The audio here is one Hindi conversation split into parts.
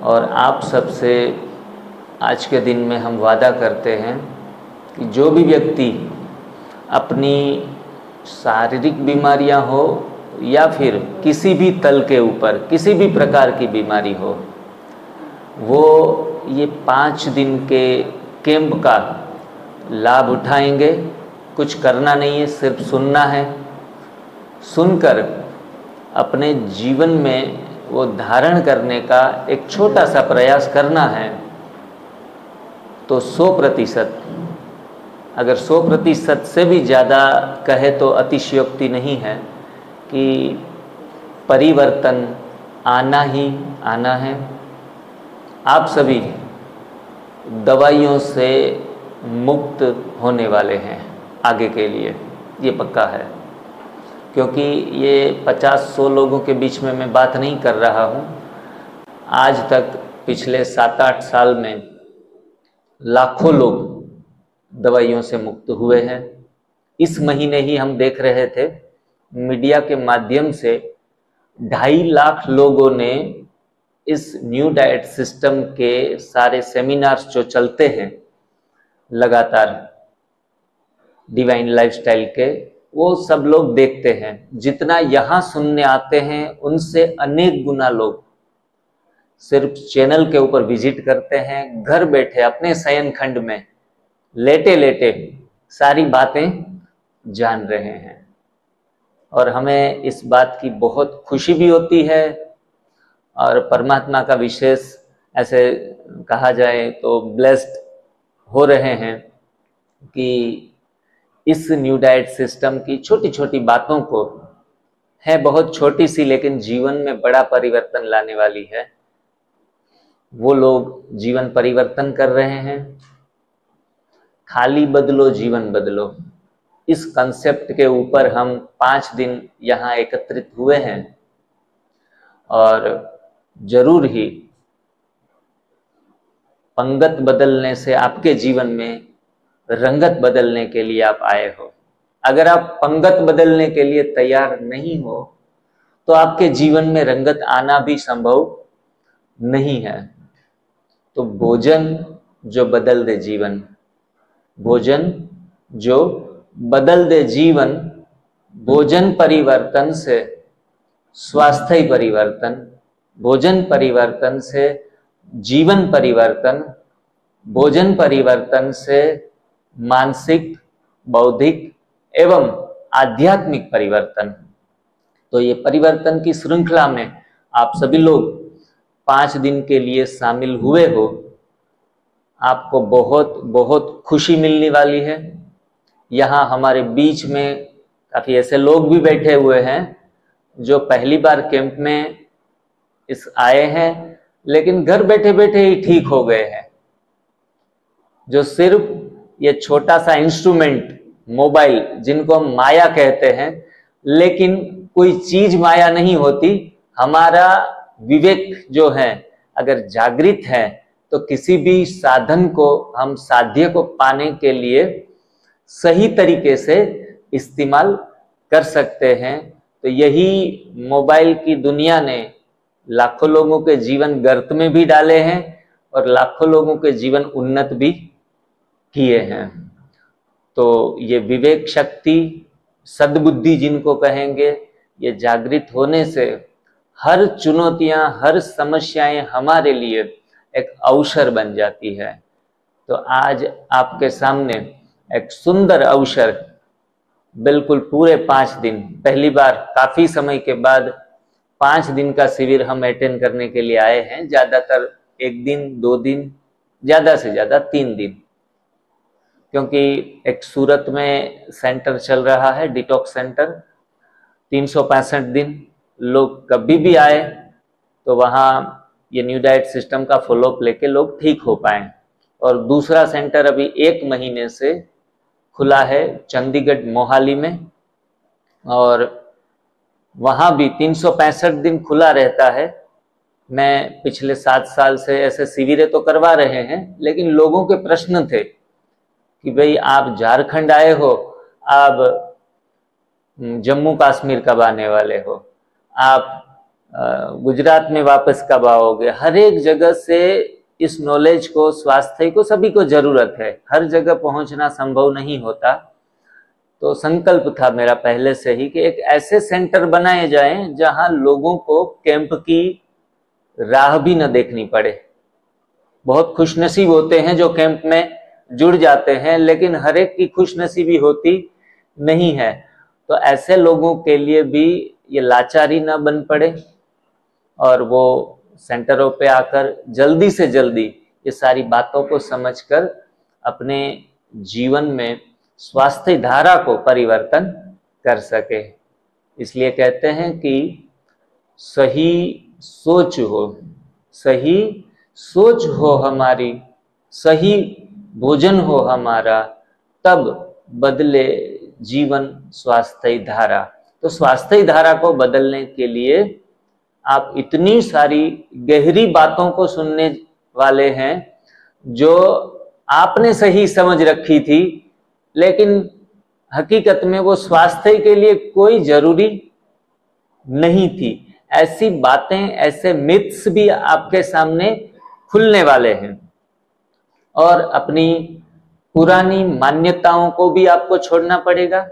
और आप सबसे आज के दिन में हम वादा करते हैं कि जो भी व्यक्ति अपनी शारीरिक बीमारियां हो या फिर किसी भी तल के ऊपर किसी भी प्रकार की बीमारी हो, वो ये 5 दिन के कैंप का लाभ उठाएंगे। कुछ करना नहीं है, सिर्फ सुनना है। सुनकर अपने जीवन में वो धारण करने का एक छोटा सा प्रयास करना है। तो 100%, अगर 100% से भी ज़्यादा कहे तो अतिशयोक्ति नहीं है कि परिवर्तन आना ही आना है। आप सभी दवाइयों से मुक्त होने वाले हैं आगे के लिए, ये पक्का है। क्योंकि ये 50-100 लोगों के बीच में मैं बात नहीं कर रहा हूँ। आज तक पिछले 7-8 साल में लाखों लोग दवाइयों से मुक्त हुए हैं। इस महीने ही हम देख रहे थे मीडिया के माध्यम से 2.5 लाख लोगों ने इस न्यू डाइट सिस्टम के सारे सेमिनार्स जो चलते हैं लगातार डिवाइन लाइफस्टाइल के, वो सब लोग देखते हैं। जितना यहाँ सुनने आते हैं उनसे अनेक गुना लोग सिर्फ चैनल के ऊपर विजिट करते हैं, घर बैठे अपने शयन खंड में लेटे लेटे सारी बातें जान रहे हैं। और हमें इस बात की बहुत खुशी भी होती है और परमात्मा का विशेष ऐसे कहा जाए तो ब्लेस्ड हो रहे हैं कि इस न्यू डाइट सिस्टम की छोटी छोटी बातों को, है बहुत छोटी सी लेकिन जीवन में बड़ा परिवर्तन लाने वाली है, वो लोग जीवन परिवर्तन कर रहे हैं। खाली बदलो जीवन बदलो, इस कंसेप्ट के ऊपर हम 5 दिन यहाँ एकत्रित हुए हैं और जरूर ही पंगत बदलने से आपके जीवन में रंगत बदलने के लिए आप आए हो। अगर आप पंगत बदलने के लिए तैयार नहीं हो तो आपके जीवन में रंगत आना भी संभव नहीं है। तो भोजन जो बदल दे जीवन, भोजन जो बदल दे जीवन, भोजन परिवर्तन से स्वास्थ्य परिवर्तन, भोजन परिवर्तन से जीवन परिवर्तन, भोजन परिवर्तन से मानसिक, बौद्धिक एवं आध्यात्मिक परिवर्तन। तो ये परिवर्तन की श्रृंखला में आप सभी लोग 5 दिन के लिए शामिल हुए हो। आपको बहुत बहुत खुशी मिलने वाली है। यहाँ हमारे बीच में काफ़ी ऐसे लोग भी बैठे हुए हैं जो पहली बार कैंप में इस आए हैं लेकिन घर बैठे बैठे ही ठीक हो गए हैं। जो सिर्फ ये छोटा सा इंस्ट्रूमेंट मोबाइल, जिनको हम माया कहते हैं, लेकिन कोई चीज माया नहीं होती। हमारा विवेक जो है अगर जागृत है तो किसी भी साधन को हम साध्य को पाने के लिए सही तरीके से इस्तेमाल कर सकते हैं। तो यही मोबाइल की दुनिया ने लाखों लोगों के जीवन गर्त में भी डाले हैं और लाखों लोगों के जीवन उन्नत भी किए हैं। तो ये विवेक शक्ति, सद्बुद्धि जिनको कहेंगे, ये जागृत होने से हर चुनौतियां, हर समस्याएं हमारे लिए एक अवसर बन जाती है। तो आज आपके सामने एक सुंदर अवसर, बिल्कुल पूरे 5 दिन, पहली बार काफी समय के बाद 5 दिन का शिविर हम अटेंड करने के लिए आए हैं। ज्यादातर 1 दिन 2 दिन, ज्यादा से ज्यादा 3 दिन, क्योंकि एक सूरत में सेंटर चल रहा है, डिटॉक्स सेंटर। 365 दिन लोग कभी भी आए तो वहाँ ये न्यू डाइट सिस्टम का फॉलोअप लेके लोग ठीक हो पाए। और दूसरा सेंटर अभी 1 महीने से खुला है चंडीगढ़ मोहाली में, और वहाँ भी 365 दिन खुला रहता है। मैं पिछले 7 साल से ऐसे शिविरें तो करवा रहे हैं, लेकिन लोगों के प्रश्न थे कि भाई आप झारखंड आए हो, आप जम्मू कश्मीर कब आने वाले हो, आप गुजरात में वापस कब आओगे, हर एक जगह से इस नॉलेज को, स्वास्थ्य को सभी को जरूरत है। हर जगह पहुंचना संभव नहीं होता। तो संकल्प था मेरा पहले से ही कि एक ऐसे सेंटर बनाए जाएं जहां लोगों को कैंप की राह भी न देखनी पड़े। बहुत खुशनसीब होते हैं जो कैंप में जुड़ जाते हैं, लेकिन हर एक की खुशनसीबी होती नहीं है। तो ऐसे लोगों के लिए भी ये लाचारी न बन पड़े और वो सेंटरों पे आकर जल्दी से जल्दी ये सारी बातों को समझकर अपने जीवन में स्वास्थ्य धारा को परिवर्तन कर सके। इसलिए कहते हैं कि सही सोच हो, सही सोच हो हमारी, सही भोजन हो हमारा, तब बदले जीवन स्वास्थ्य धारा। तो स्वास्थ्य धारा को बदलने के लिए आप इतनी सारी गहरी बातों को सुनने वाले हैं जो आपने सही समझ रखी थी, लेकिन हकीकत में वो स्वास्थ्य के लिए कोई जरूरी नहीं थी। ऐसी बातें, ऐसे मिथ्स भी आपके सामने खुलने वाले हैं और अपनी पुरानी मान्यताओं को भी आपको छोड़ना पड़ेगा।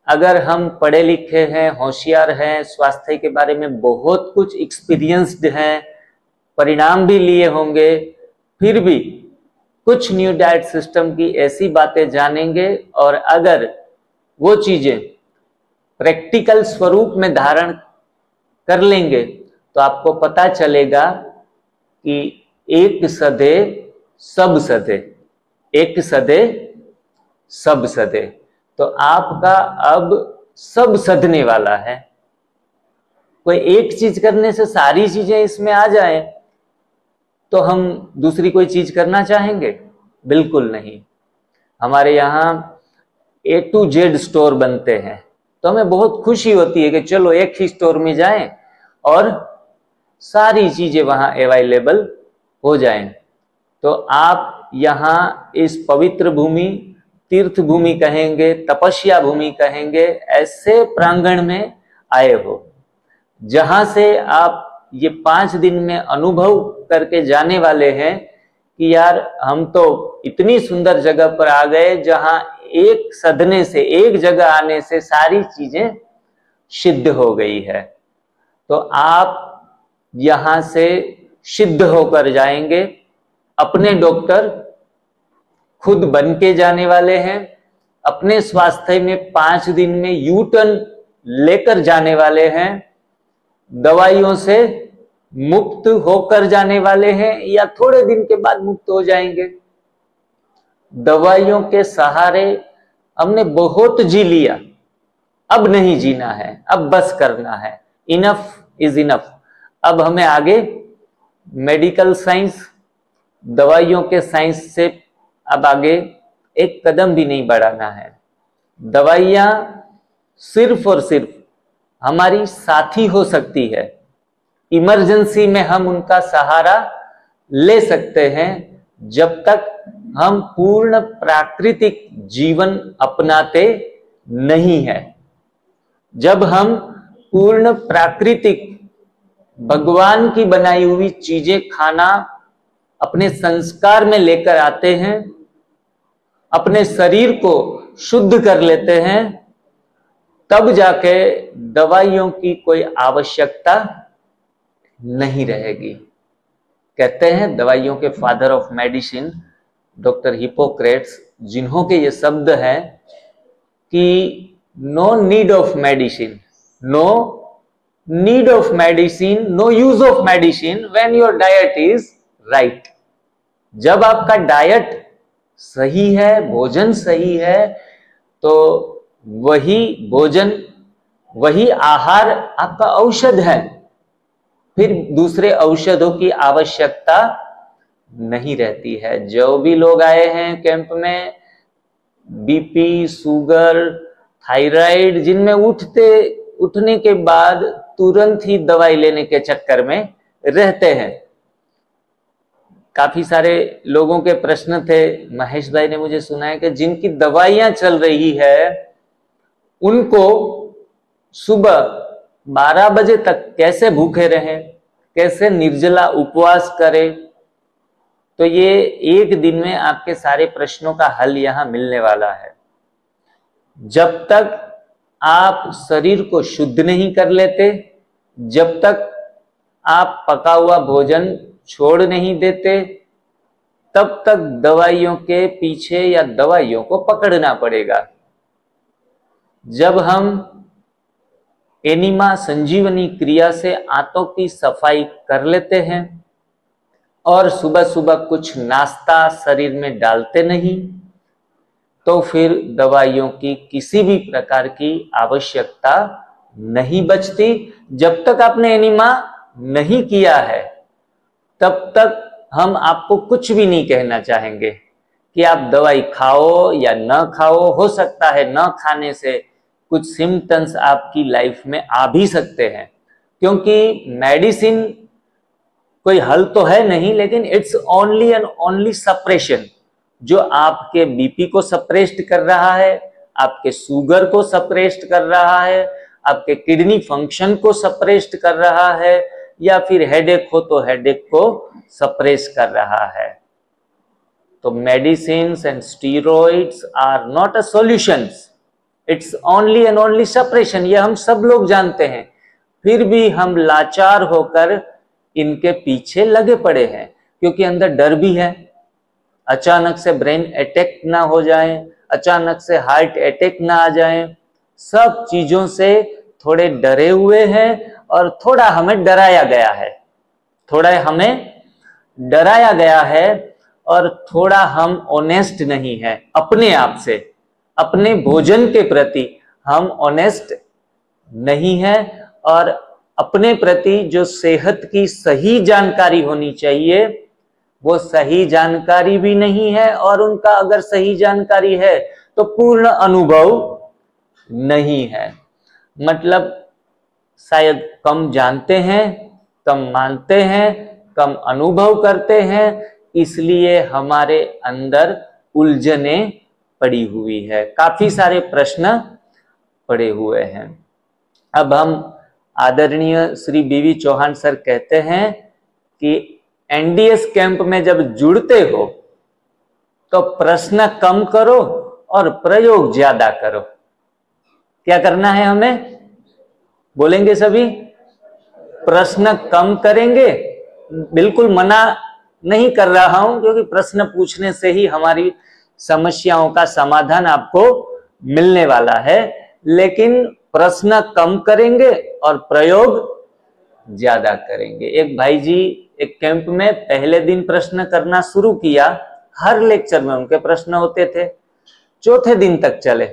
अगर हम पढ़े लिखे हैं, होशियार हैं, स्वास्थ्य के बारे में बहुत कुछ एक्सपीरियंस्ड हैं, परिणाम भी लिए होंगे, फिर भी कुछ न्यू डाइट सिस्टम की ऐसी बातें जानेंगे और अगर वो चीजें प्रैक्टिकल स्वरूप में धारण कर लेंगे तो आपको पता चलेगा कि एक सधे सब सधे, एक सधे सब सधे। तो आपका अब सब सधने वाला है। कोई एक चीज करने से सारी चीजें इसमें आ जाए तो हम दूसरी कोई चीज करना चाहेंगे? बिल्कुल नहीं। हमारे यहाँ A to Z स्टोर बनते हैं तो हमें बहुत खुशी होती है कि चलो एक ही स्टोर में जाएं और सारी चीजें वहां अवेलेबल हो जाएं। तो आप यहाँ इस पवित्र भूमि, तीर्थ भूमि कहेंगे, तपस्या भूमि कहेंगे, ऐसे प्रांगण में आए हो जहां से आप ये 5 दिन में अनुभव करके जाने वाले हैं कि यार हम तो इतनी सुंदर जगह पर आ गए जहां एक सदने से, एक जगह आने से सारी चीजें सिद्ध हो गई है। तो आप यहां से सिद्ध होकर जाएंगे, अपने डॉक्टर खुद बन के जाने वाले हैं, अपने स्वास्थ्य में 5 दिन में यू टर्न लेकर जाने वाले हैं, दवाइयों से मुक्त होकर जाने वाले हैं या थोड़े दिन के बाद मुक्त हो जाएंगे। दवाइयों के सहारे हमने बहुत जी लिया, अब नहीं जीना है, अब बस करना है, इनफ इज इनफ। अब हमें आगे मेडिकल साइंस, दवाइयों के साइंस से अब आगे एक कदम भी नहीं बढ़ाना है। दवाइयां सिर्फ और सिर्फ हमारी साथी हो सकती है, इमरजेंसी में हम उनका सहारा ले सकते हैं जब तक हम पूर्ण प्राकृतिक जीवन अपनाते नहीं है। जब हम पूर्ण प्राकृतिक भगवान की बनाई हुई चीजें खाना अपने संस्कार में लेकर आते हैं, अपने शरीर को शुद्ध कर लेते हैं, तब जाके दवाइयों की कोई आवश्यकता नहीं रहेगी। कहते हैं दवाइयों के father of medicine doctor Hippocrates, जिन्हों के ये शब्द हैं कि no need of medicine, no need of medicine, no use of medicine when your diet is right. जब आपका डाइट सही है, भोजन सही है, तो वही भोजन, वही आहार आपका औषध है। फिर दूसरे औषधों की आवश्यकता नहीं रहती है। जो भी लोग आए हैं कैंप में, बीपी, शुगर, थायराइड, जिनमें उठने के बाद तुरंत ही दवाई लेने के चक्कर में रहते हैं। काफी सारे लोगों के प्रश्न थे, महेश भाई ने मुझे सुनाया कि जिनकी दवाइयां चल रही है उनको सुबह 12 बजे तक कैसे भूखे रहे, कैसे निर्जला उपवास करें, तो ये एक दिन में आपके सारे प्रश्नों का हल यहां मिलने वाला है। जब तक आप शरीर को शुद्ध नहीं कर लेते, जब तक आप पका हुआ भोजन छोड़ नहीं देते, तब तक दवाइयों के पीछे या दवाइयों को पकड़ना पड़ेगा। जब हम एनिमा संजीवनी क्रिया से आंतों की सफाई कर लेते हैं और सुबह सुबह कुछ नाश्ता शरीर में डालते नहीं, तो फिर दवाइयों की किसी भी प्रकार की आवश्यकता नहीं बचती। जब तक आपने एनिमा नहीं किया है, तब तक हम आपको कुछ भी नहीं कहना चाहेंगे कि आप दवाई खाओ या न खाओ। हो सकता है न खाने से कुछ सिम्टम्स आपकी लाइफ में आ भी सकते हैं, क्योंकि मेडिसिन कोई हल तो है नहीं, लेकिन it's only and only suppression, जो आपके बीपी को सप्रेस्ड कर रहा है, आपके शुगर को सप्रेस्ड कर रहा है, आपके किडनी फंक्शन को सप्रेस्ड कर रहा है, या फिर हेडेक हो तो हेडेक को सप्रेस कर रहा है। तो medicines and steroids are not a solutions, it's only and only suppression. ये हम सब लोग जानते हैं, फिर भी हम लाचार होकर इनके पीछे लगे पड़े हैं, क्योंकि अंदर डर भी है। अचानक से ब्रेन अटैक ना हो जाए, अचानक से हार्ट अटैक ना आ जाए, सब चीजों से थोड़े डरे हुए हैं और थोड़ा हमें डराया गया है, और थोड़ा हम ऑनेस्ट नहीं है अपने आप से, अपने भोजन के प्रति हम ऑनेस्ट नहीं है, और अपने प्रति जो सेहत की सही जानकारी होनी चाहिए वो सही जानकारी भी नहीं है, और उनका अगर सही जानकारी है तो पूर्ण अनुभव नहीं है। मतलब शायद कम जानते हैं, कम मानते हैं, कम अनुभव करते हैं, इसलिए हमारे अंदर उलझने पड़ी हुई है, काफी सारे प्रश्न पड़े हुए हैं। अब हम आदरणीय श्री बीवी चौहान सर कहते हैं कि एनडीएस कैंप में जब जुड़ते हो तो प्रश्न कम करो और प्रयोग ज्यादा करो। क्या करना है हमें? बोलेंगे सभी? प्रश्न कम करेंगे। बिल्कुल मना नहीं कर रहा हूं, क्योंकि प्रश्न पूछने से ही हमारी समस्याओं का समाधान आपको मिलने वाला है, लेकिन प्रश्न कम करेंगे और प्रयोग ज्यादा करेंगे। एक भाई जी एक कैंप में पहले दिन प्रश्न करना शुरू किया, हर लेक्चर में उनके प्रश्न होते थे, चौथे दिन तक चले।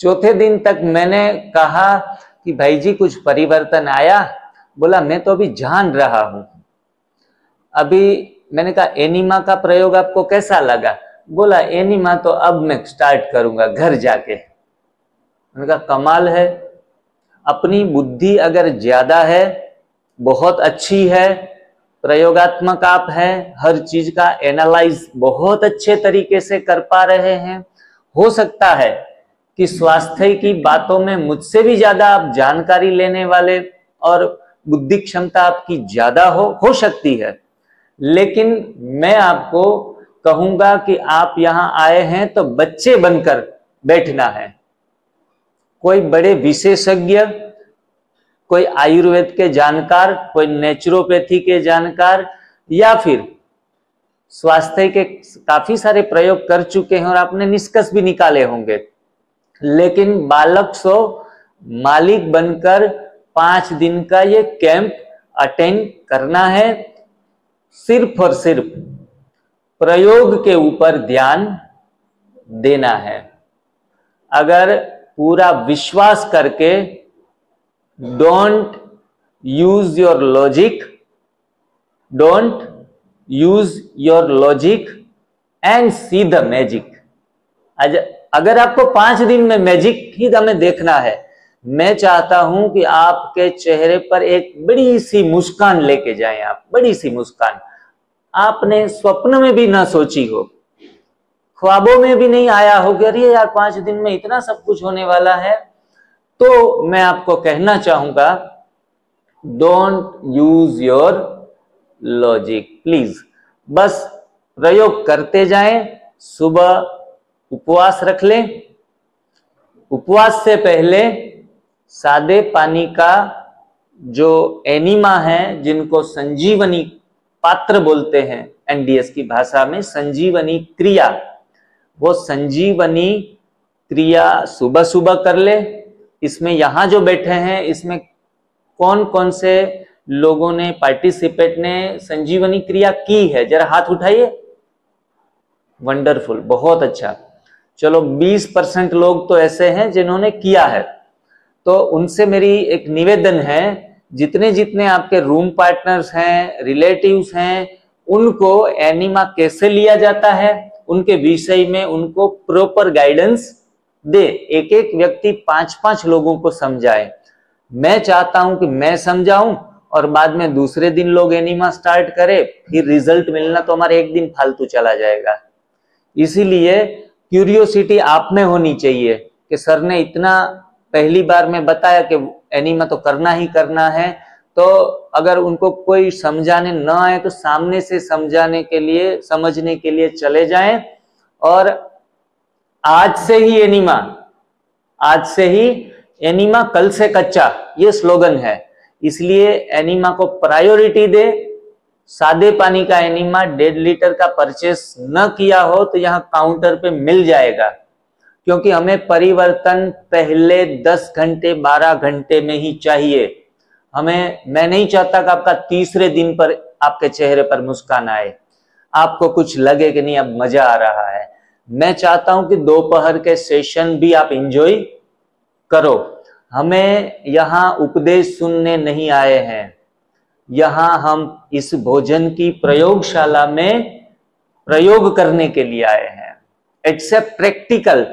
चौथे दिन तक मैंने कहा कि भाई जी कुछ परिवर्तन आया? बोला मैं तो अभी जान रहा हूं। अभी मैंने कहा एनिमा का प्रयोग आपको कैसा लगा? बोला एनिमा तो अब मैं स्टार्ट करूंगा घर जाके। मैंने कहा कमाल है, अपनी बुद्धि अगर ज्यादा है, बहुत अच्छी है, प्रयोगात्मक आप हैं, हर चीज का एनालाइज बहुत अच्छे तरीके से कर पा रहे हैं। हो सकता है कि स्वास्थ्य की बातों में मुझसे भी ज्यादा आप जानकारी लेने वाले और बुद्धि क्षमता आपकी ज्यादा हो सकती है, लेकिन मैं आपको कहूंगा कि आप यहां आए हैं तो बच्चे बनकर बैठना है। कोई बड़े विशेषज्ञ, कोई आयुर्वेद के जानकार, कोई नेचुरोपैथी के जानकार, या फिर स्वास्थ्य के काफी सारे प्रयोग कर चुके हैं और आपने निष्कर्ष भी निकाले होंगे, लेकिन बालक सो मालिक बनकर 5 दिन का ये कैंप अटेंड करना है। सिर्फ और सिर्फ प्रयोग के ऊपर ध्यान देना है। अगर पूरा विश्वास करके don't use your logic and see the magic. अगर आपको 5 दिन में मैजिक ही हमें देखना है, मैं चाहता हूं कि आपके चेहरे पर एक बड़ी सी मुस्कान लेके जाएं आप, बड़ी सी मुस्कान आपने स्वप्न में भी ना सोची हो, ख्वाबों में भी नहीं आया हो कि अरे यार 5 दिन में इतना सब कुछ होने वाला है। तो मैं आपको कहना चाहूंगा, don't use your logic please, बस प्रयोग करते जाएं। सुबह उपवास रख लें, उपवास से पहले सादे पानी का जो एनिमा है, जिनको संजीवनी पात्र बोलते हैं एनडीएस की भाषा में, संजीवनी क्रिया, वो संजीवनी क्रिया सुबह सुबह कर ले। इसमें यहां जो बैठे हैं, इसमें कौन कौन से लोगों ने पार्टिसिपेट ने संजीवनी क्रिया की है, जरा हाथ उठाइए। वंडरफुल, बहुत अच्छा। चलो 20% लोग तो ऐसे हैं जिन्होंने किया है। तो उनसे मेरी एक निवेदन है, जितने जितने आपके रूम पार्टनर्स हैं, रिलेटिव्स हैं, उनको एनिमा कैसे लिया जाता है उनके विषय में उनको प्रॉपर गाइडेंस दे। एक एक व्यक्ति 5-5 लोगों को समझाए। मैं चाहता हूं कि मैं समझाऊं और बाद में दूसरे दिन लोग एनिमा स्टार्ट करें, फिर रिजल्ट मिलना तो हमारे एक दिन फालतू चला जाएगा। इसीलिए क्यूरियोसिटी आप में होनी चाहिए कि सर ने इतना पहली बार में बताया कि एनिमा तो करना ही करना है। तो अगर उनको कोई समझाने न आए तो सामने से समझाने के लिए, समझने के लिए चले जाएं। और आज से ही एनिमा, आज से ही एनिमा, कल से कच्चा, ये स्लोगन है। इसलिए एनिमा को प्रायोरिटी दे। सादे पानी का एनिमा 1.5 लीटर का परचेस न किया हो तो यहाँ काउंटर पे मिल जाएगा, क्योंकि हमें परिवर्तन पहले 10 घंटे 12 घंटे में ही चाहिए। मैं नहीं चाहता कि आपका तीसरे दिन पर आपके चेहरे पर मुस्कान आए, आपको कुछ लगे कि नहीं अब मजा आ रहा है। मैं चाहता हूं कि दोपहर के सेशन भी आप एंजॉय करो। हमें यहाँ उपदेश सुनने नहीं आए हैं, यहाँ हम इस भोजन की प्रयोगशाला में प्रयोग करने के लिए आए हैं। It's a practical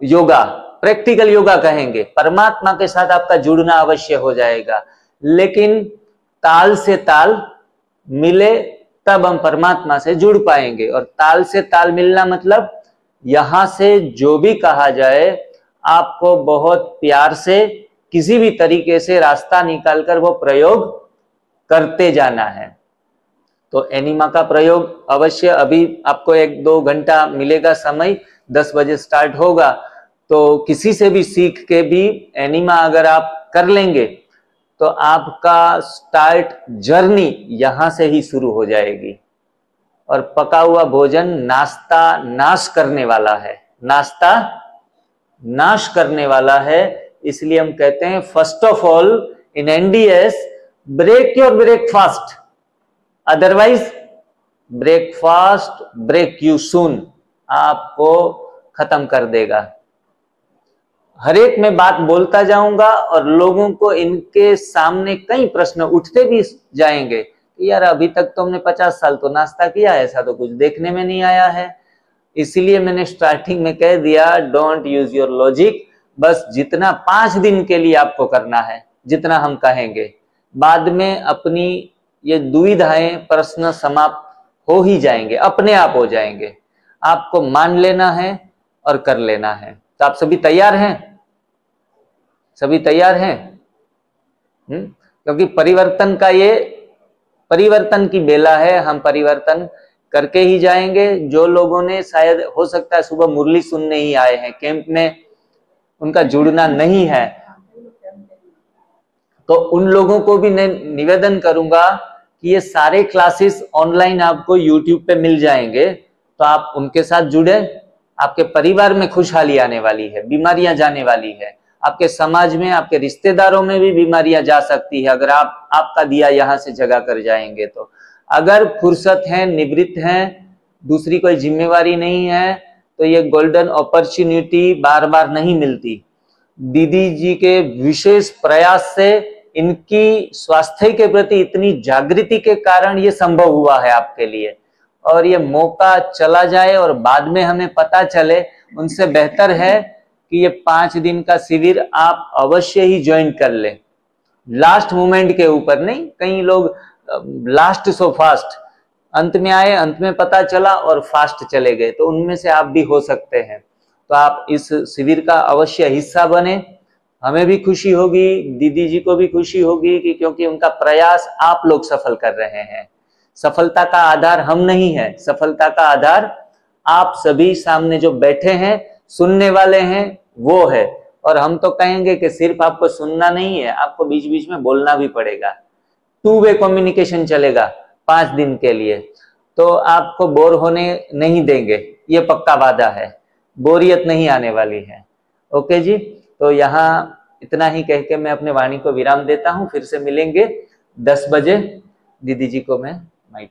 yoga, practical yoga कहेंगे। परमात्मा के साथ आपका जुड़ना अवश्य हो जाएगा, लेकिन ताल से ताल मिले तब हम परमात्मा से जुड़ पाएंगे। और ताल से ताल मिलना मतलब यहां से जो भी कहा जाए आपको बहुत प्यार से किसी भी तरीके से रास्ता निकालकर वो प्रयोग करते जाना है। तो एनिमा का प्रयोग अवश्य, अभी आपको 1-2 घंटा मिलेगा समय, 10 बजे स्टार्ट होगा। तो किसी से भी सीख के भी एनिमा अगर आप कर लेंगे तो आपका स्टार्ट जर्नी यहां से ही शुरू हो जाएगी। और पका हुआ भोजन नाश्ता नाश करने वाला है, नाश्ता नाश करने वाला है। इसलिए हम कहते हैं first of all in NDS break your breakfast, otherwise breakfast break you soon, आपको खत्म कर देगा। हर एक में बात बोलता जाऊंगा और लोगों को इनके सामने कई प्रश्न उठते भी जाएंगे कि यार अभी तक तो हमने 50 साल तो नाश्ता किया, ऐसा तो कुछ देखने में नहीं आया है। इसीलिए मैंने स्टार्टिंग में कह दिया, डोंट यूज योर लॉजिक। बस जितना 5 दिन के लिए आपको करना है, जितना हम कहेंगे, बाद में अपनी ये दुविधाएं, प्रश्न समाप्त हो ही जाएंगे, अपने आप हो जाएंगे। आपको मान लेना है और कर लेना है। तो आप सभी तैयार हैं? सभी तैयार हैं? क्योंकि परिवर्तन का ये परिवर्तन की बेला है, हम परिवर्तन करके ही जाएंगे। जो लोगों ने शायद हो सकता है सुबह मुरली सुनने ही आए हैं, कैंप में उनका जुड़ना नहीं है, तो उन लोगों को भी मैं निवेदन करूंगा कि ये सारे क्लासेस ऑनलाइन आपको यूट्यूब पे मिल जाएंगे, तो आप उनके साथ जुड़े। आपके परिवार में खुशहाली आने वाली है, बीमारियां जाने वाली है। आपके समाज में, आपके रिश्तेदारों में भी बीमारियां जा सकती है अगर आप आपका दिया यहां से जगा कर जाएंगे। तो अगर फुर्सत है, निवृत्त है, दूसरी कोई जिम्मेवारी नहीं है, तो ये गोल्डन अपॉर्चुनिटी बार बार नहीं मिलती। दीदी जी के विशेष प्रयास से, इनकी स्वास्थ्य के प्रति इतनी जागृति के कारण ये संभव हुआ है आपके लिए। और ये मौका चला जाए और बाद में हमें पता चले, उनसे बेहतर है कि ये 5 दिन का शिविर आप अवश्य ही ज्वाइन कर ले। लास्ट मोमेंट के ऊपर नहीं, कई लोग लास्ट सो फास्ट, अंत में आए, अंत में पता चला और फास्ट चले गए, तो उनमें से आप भी हो सकते हैं। तो आप इस शिविर का अवश्य हिस्सा बने। हमें भी खुशी होगी, दीदी जी को भी खुशी होगी कि क्योंकि उनका प्रयास आप लोग सफल कर रहे हैं। सफलता का आधार हम नहीं है, सफलता का आधार आप सभी सामने जो बैठे हैं, सुनने वाले हैं, वो है। और हम तो कहेंगे कि सिर्फ आपको सुनना नहीं है, आपको बीच बीच में बोलना भी पड़ेगा। 2 वे कम्युनिकेशन चलेगा 5 दिन के लिए, तो आपको बोर होने नहीं देंगे, ये पक्का वादा है। बोरियत नहीं आने वाली है। ओके जी, तो यहाँ इतना ही कह के मैं अपने वाणी को विराम देता हूँ। फिर से मिलेंगे 10 बजे। दीदी जी को मैं माइक